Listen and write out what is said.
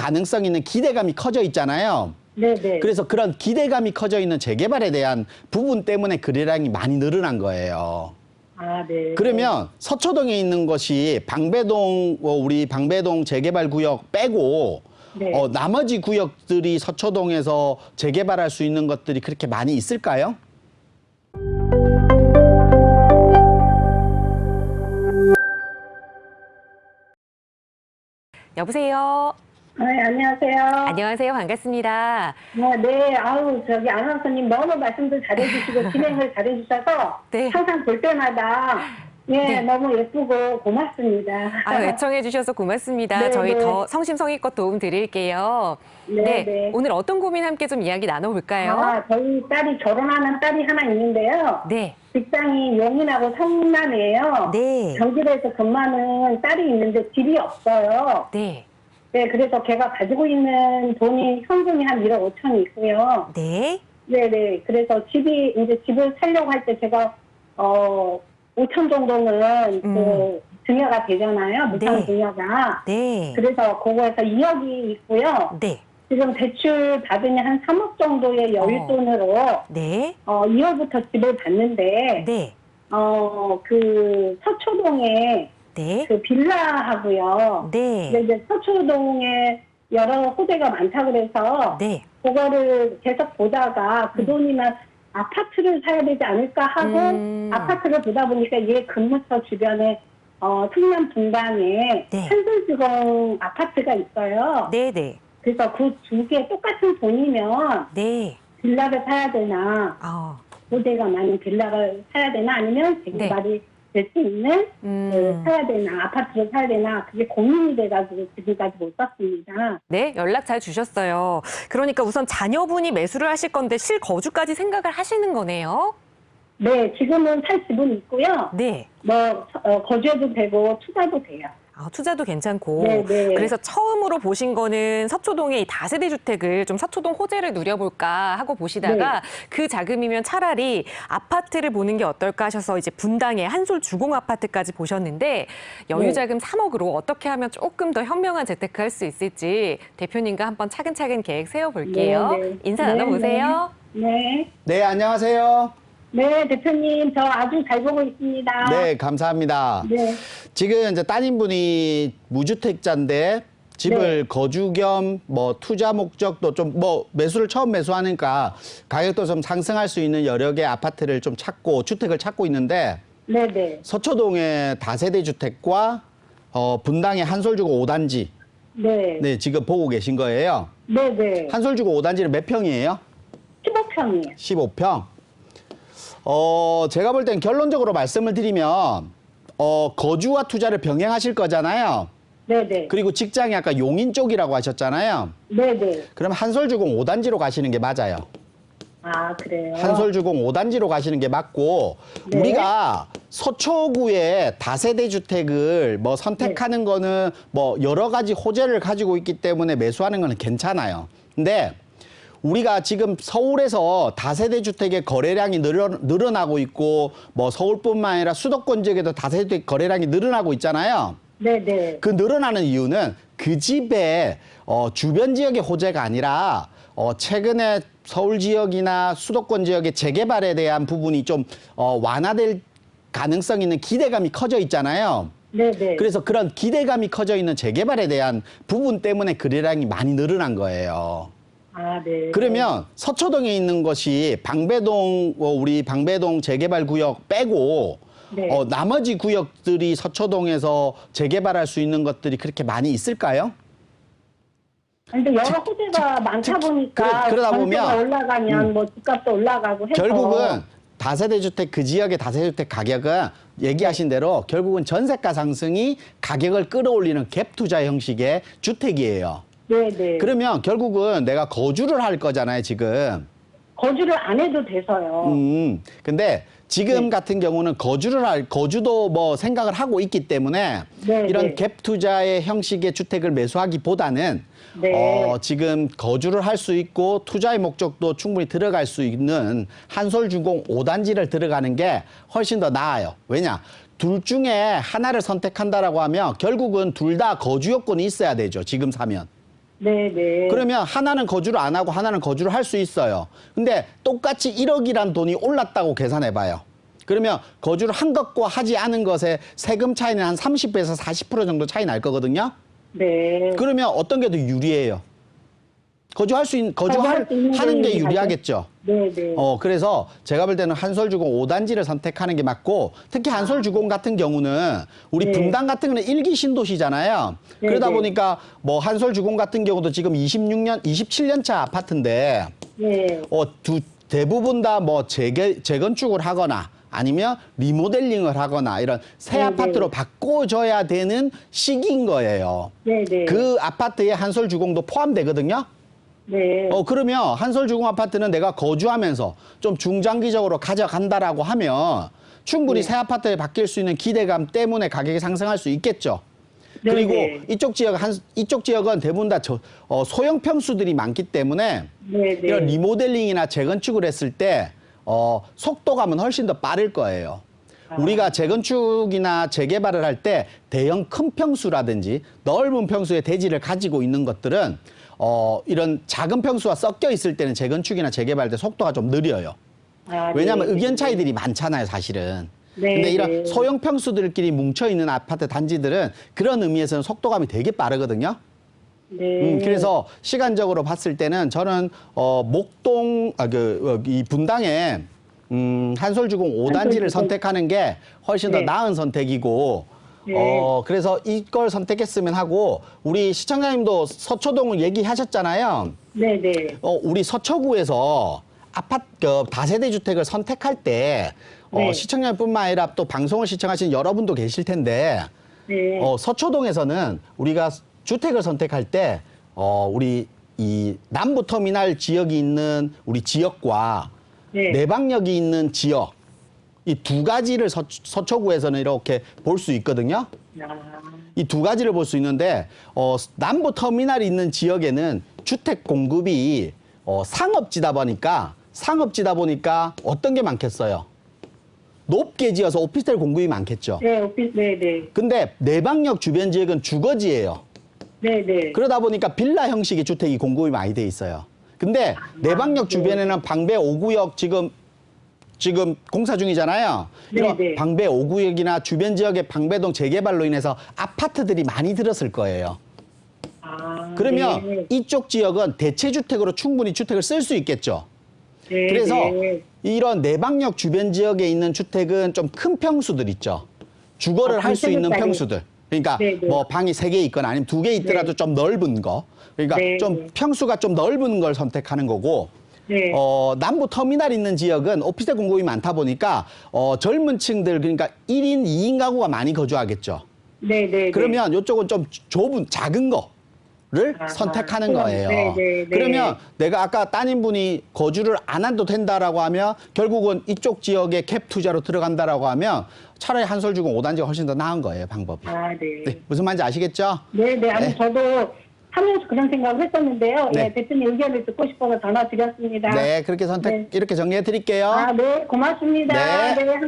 가능성 있는 기대감이 커져 있잖아요. 네네. 그래서 그런 기대감이 커져 있는 재개발에 대한 부분 때문에 거래량이 많이 늘어난 거예요. 아, 네. 그러면 서초동에 있는 것이 방배동, 우리 방배동 재개발 구역 빼고 네. 나머지 구역들이 서초동에서 재개발할 수 있는 것들이 그렇게 많이 있을까요? 여보세요. 네, 안녕하세요. 안녕하세요. 반갑습니다. 네, 아우, 아나운서님 너무 말씀도 잘해주시고 진행을 잘해주셔서 네. 항상 볼 때마다 네. 너무 예쁘고 고맙습니다. 애청해 주셔서 고맙습니다. 네, 저희 네. 더 성심성의껏 도움 드릴게요. 네, 네. 오늘 어떤 고민 함께 좀 이야기 나눠볼까요? 저희 딸이 결혼하는 딸이 하나 있는데요. 네. 직장이 용인하고 성남이에요. 네. 경기도에서 근무하는 딸이 있는데 집이 없어요. 네. 네, 그래서 걔가 가지고 있는 돈이 현금이 한 1억 5천이 있고요. 네. 네네. 그래서 집을 살려고 할 때 제가 5천 정도는 그 증여가 되잖아요. 무상 네. 증여가. 네. 그래서 그거에서 2억이 있고요. 네. 지금 대출 받으니 한 3억 정도의 여윳돈으로 네. 2월부터 집을 봤는데 네. 그 서초동에 네. 그 빌라하고요. 네. 근데 이제 서초동에 여러 호재가 많다 그래서 네. 그거를 계속 보다가 그 돈이면 아파트를 사야 되지 않을까 하고 아파트를 보다 보니까 얘 근무처 주변에 충남 분당에 네. 한솔주공 아파트가 있어요. 네. 네. 그래서 그 두 개 똑같은 돈이면 네. 빌라를 사야 되나 호재가 많은 빌라를 사야 되나 아니면 재개발이 될 수 있는 사야 되나 아파트를 사야 되나 그게 고민이 돼가지고 지금까지 못 샀습니다. 네, 연락 잘 주셨어요. 그러니까 우선 자녀분이 매수를 하실 건데 실거주까지 생각을 하시는 거네요. 네, 지금은 살 집은 있고요. 네. 거주해도 되고 투자도 돼요. 투자도 괜찮고. 네, 네. 그래서 처음으로 보신 거는 서초동의 이 다세대 주택을 좀 서초동 호재를 누려볼까 하고 보시다가 그 자금이면 차라리 아파트를 보는 게 어떨까 하셔서 이제 분당의 한솔 주공 아파트까지 보셨는데 여유자금 3억으로 어떻게 하면 조금 더 현명한 재테크 할 수 있을지 대표님과 한번 차근차근 계획 세워볼게요. 네, 네. 인사 나눠보세요. 네. 네, 안녕하세요. 네, 대표님 저 아주 잘 보고 있습니다. 네, 감사합니다. 네. 지금 이제 따님분이 무주택자인데 집을 거주 겸 투자 목적도 좀 매수를 처음 매수하니까 가격도 좀 상승할 수 있는 여러 개 아파트를 좀 찾고 주택을 찾고 있는데 네네. 서초동의 다세대 주택과 분당의 한솔주공 5단지 네, 지금 보고 계신 거예요. 네네. 한솔주공 5단지는 몇 평이에요? 15평이에요. 15평. 제가 볼 땐 결론적으로 말씀을 드리면 거주와 투자를 병행하실 거잖아요. 네네. 그리고 직장이 아까 용인 쪽이라고 하셨잖아요. 네네. 그럼 한솔주공 5단지로 가시는 게 맞아요. 아, 그래요? 한솔주공 5단지로 가시는 게 맞고 네. 우리가 서초구에 다세대 주택을 선택하는 거는 여러 가지 호재를 가지고 있기 때문에 매수하는 거는 괜찮아요. 근데 우리가 지금 서울에서 다세대 주택의 거래량이 늘어나고 있고 서울뿐만 아니라 수도권 지역에도 다세대 거래량이 늘어나고 있잖아요. 네네. 그 늘어나는 이유는 그 집의 주변 지역의 호재가 아니라 최근에 서울 지역이나 수도권 지역의 재개발에 대한 부분이 좀 완화될 가능성 있는 기대감이 커져 있잖아요. 네네. 그래서 그런 기대감이 커져 있는 재개발에 대한 부분 때문에 거래량이 많이 늘어난 거예요. 아, 네. 그러면 서초동에 있는 것이 방배동, 우리 방배동 재개발 구역 빼고 나머지 구역들이 서초동에서 재개발할 수 있는 것들이 그렇게 많이 있을까요? 근데 여러 호재가 많다 보니까 그러다 보면 전세가 올라가면 집값도 올라가고 해서 결국은 다세대 주택 그 지역의 다세대 주택 가격은 얘기하신 대로 결국은 전세가 상승이 가격을 끌어올리는 갭 투자 형식의 주택이에요. 네네. 그러면 결국은 내가 거주를 할 거잖아요, 지금. 거주를 안 해도 돼서요. 근데 지금 같은 경우는 거주도 생각을 하고 있기 때문에 이런 갭 투자의 형식의 주택을 매수하기보다는 지금 거주를 할 수 있고 투자의 목적도 충분히 들어갈 수 있는 한솔주공 5단지를 들어가는 게 훨씬 더 나아요. 왜냐? 둘 중에 하나를 선택한다라고 하면 결국은 둘 다 거주 요건이 있어야 되죠. 지금 사면. 네네. 그러면 하나는 거주를 안 하고 하나는 거주를 할 수 있어요. 근데 똑같이 1억이란 돈이 올랐다고 계산해봐요. 그러면 거주를 한 것과 하지 않은 것의 세금 차이는 한 30에서 40% 정도 차이 날 거거든요. 네. 그러면 어떤 게 더 유리해요? 거주할 수 있는 하는 게 게 유리하겠죠. 네네. 그래서 제가 볼 때는 한솔주공 5단지를 선택하는 게 맞고, 특히 한솔주공 같은 경우는 우리 네. 분당 같은 경우는 1기 신도시잖아요. 네, 그러다 네. 보니까 뭐 한솔주공 같은 경우도 지금 27년 차 아파트인데, 네. 대부분 다 뭐 재건축을 하거나 아니면 리모델링을 하거나 이런 새 네, 아파트로 네. 바꿔줘야 되는 시기인 거예요. 네네. 그 아파트에 한솔주공도 포함되거든요. 네. 그러면 한솔주공 아파트는 내가 거주하면서 좀 중장기적으로 가져간다라고 하면 충분히 네. 새 아파트에 바뀔 수 있는 기대감 때문에 가격이 상승할 수 있겠죠. 네, 그리고 네. 이쪽 지역은 대부분 다 소형 평수들이 많기 때문에 네네. 이런 리모델링이나 재건축을 했을 때 속도감은 훨씬 더 빠를 거예요. 우리가 재건축이나 재개발을 할 때 대형 큰 평수라든지 넓은 평수의 대지를 가지고 있는 것들은 이런 작은 평수와 섞여 있을 때는 재건축이나 재개발 때 속도가 좀 느려요. 왜냐하면 네. 의견 차이들이 많잖아요, 사실은. 네, 근데 이런 네. 소형 평수들끼리 뭉쳐있는 아파트 단지들은 그런 의미에서는 속도감이 되게 빠르거든요. 네. 그래서 시간적으로 봤을 때는 저는 목동 이 분당에 한솔주공 5단지를 한솔주공. 선택하는 게 훨씬 더 네. 나은 선택이고 네. 그래서 이걸 선택했으면 하고, 우리 시청자님도 서초동을 얘기하셨잖아요. 네네. 우리 서초구에서 다세대 주택을 선택할 때 네. 시청자뿐만 아니라 또 방송을 시청하신 여러분도 계실 텐데 네. 서초동에서는 우리가 주택을 선택할 때 우리 이 남부터미널 지역이 있는 우리 지역과 네. 내방역이 있는 지역, 이 두 가지를 서초구에서는 이렇게 볼 수 있거든요. 이 두 가지를 볼 수 있는데 남부터미널이 있는 지역에는 주택 공급이 상업지다 보니까 어떤 게 많겠어요? 높게 지어서 오피스텔 공급이 많겠죠. 네. 네네. 근데 내방역 주변 지역은 주거지예요. 네네. 그러다 보니까 빌라 형식의 주택이 공급이 많이 돼 있어요. 근데 내방역 주변에는 방배 5구역 지금 공사 중이잖아요. 이런 네네. 방배 5구역이나 주변 지역의 방배동 재개발로 인해서 아파트들이 많이 들었을 거예요. 그러면 네. 이쪽 지역은 대체주택으로 충분히 주택을 쓸 수 있겠죠. 네. 그래서 네. 이런 내방역 주변 지역에 있는 주택은 좀 큰 평수들 있죠. 주거를 할 수 있는 300짜리. 평수들. 그러니까 네, 네. 뭐 방이 3개 있거나 아니면 2개 있더라도 네. 좀 넓은 거. 그러니까 네, 좀 네. 평수가 좀 넓은 걸 선택하는 거고, 네. 남부 터미널 있는 지역은 오피스텔 공급이 많다 보니까 젊은 층들, 그러니까 1인, 2인 가구가 많이 거주하겠죠. 네네. 그러면 이쪽은 좀 작은 거를 선택하는 거예요. 네네. 그러면 내가 아까 따님분이 거주를 안 해도 된다라고 하면 결국은 이쪽 지역에 캡 투자로 들어간다라고 하면 차라리 한솔주공 5단지가 훨씬 더 나은 거예요, 방법이. 네. 네, 무슨 말인지 아시겠죠? 네네. 아니, 네. 저도 하면서 그런 생각을 했었는데요. 네. 네. 대표님 의견을 듣고 싶어서 전화 드렸습니다. 네, 그렇게 네. 이렇게 정리해 드릴게요. 네. 고맙습니다. 네. 네.